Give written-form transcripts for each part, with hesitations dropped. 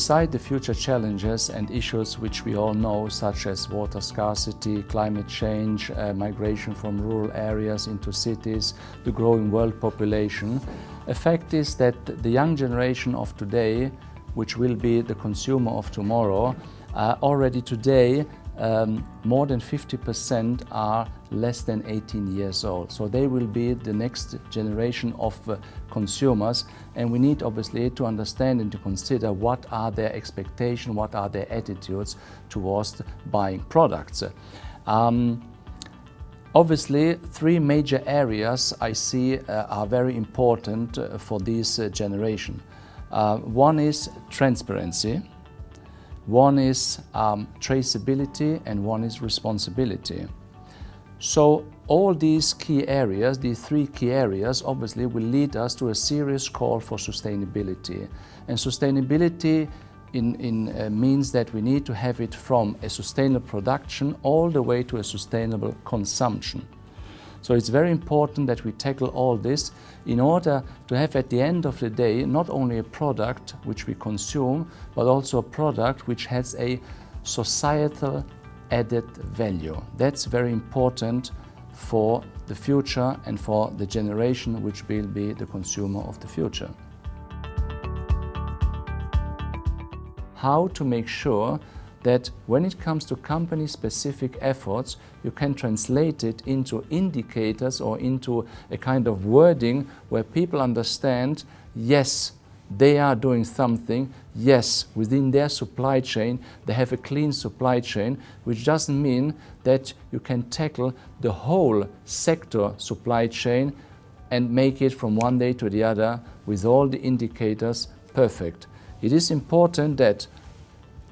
Beside the future challenges and issues which we all know, such as water scarcity, climate change, migration from rural areas into cities, the growing world population, a fact is that the young generation of today, which will be the consumer of tomorrow, already today more than 50% are less than 18 years old. So they will be the next generation of consumers, and we need obviously to understand and to consider what are their expectations, what are their attitudes towards buying products. Obviously, three major areas I see are very important for this generation. One is transparency. One is traceability, and one is responsibility. So all these key areas, these three key areas, obviously will lead us to a serious call for sustainability. And sustainability means that we need to have it from a sustainable production all the way to a sustainable consumption. So it's very important that we tackle all this in order to have at the end of the day not only a product which we consume, but also a product which has a societal added value. That's very important for the future and for the generation which will be the consumer of the future. How to make sure that when it comes to company-specific efforts, you can translate it into indicators or into a kind of wording where people understand, yes, they are doing something, yes, within their supply chain, they have a clean supply chain, which doesn't mean that you can tackle the whole sector supply chain and make it from one day to the other with all the indicators perfect. It is important that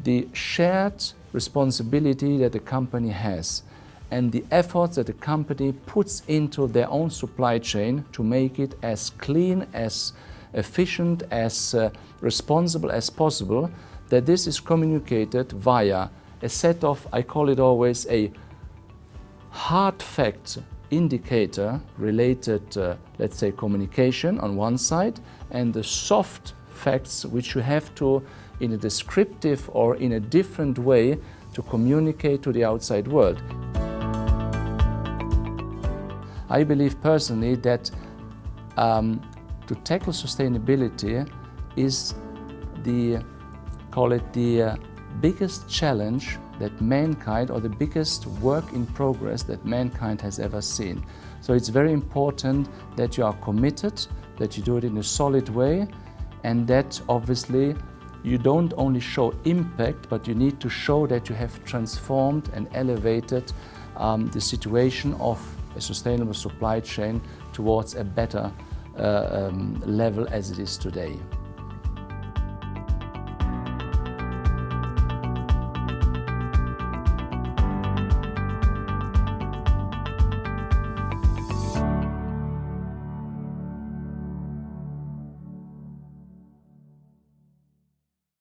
the shared responsibility that the company has and the efforts that the company puts into their own supply chain to make it as clean, as efficient, as responsible as possible, that this is communicated via a set of, I call it always, a hard fact indicator related, let's say, communication on one side, and the soft facts which you have to, in a descriptive or in a different way, to communicate to the outside world. I believe personally that to tackle sustainability is the biggest challenge that mankind, or the biggest work in progress that mankind has ever seen. So it's very important that you are committed, that you do it in a solid way, and that obviously you don't only show impact, but you need to show that you have transformed and elevated the situation of a sustainable supply chain towards a better level as it is today.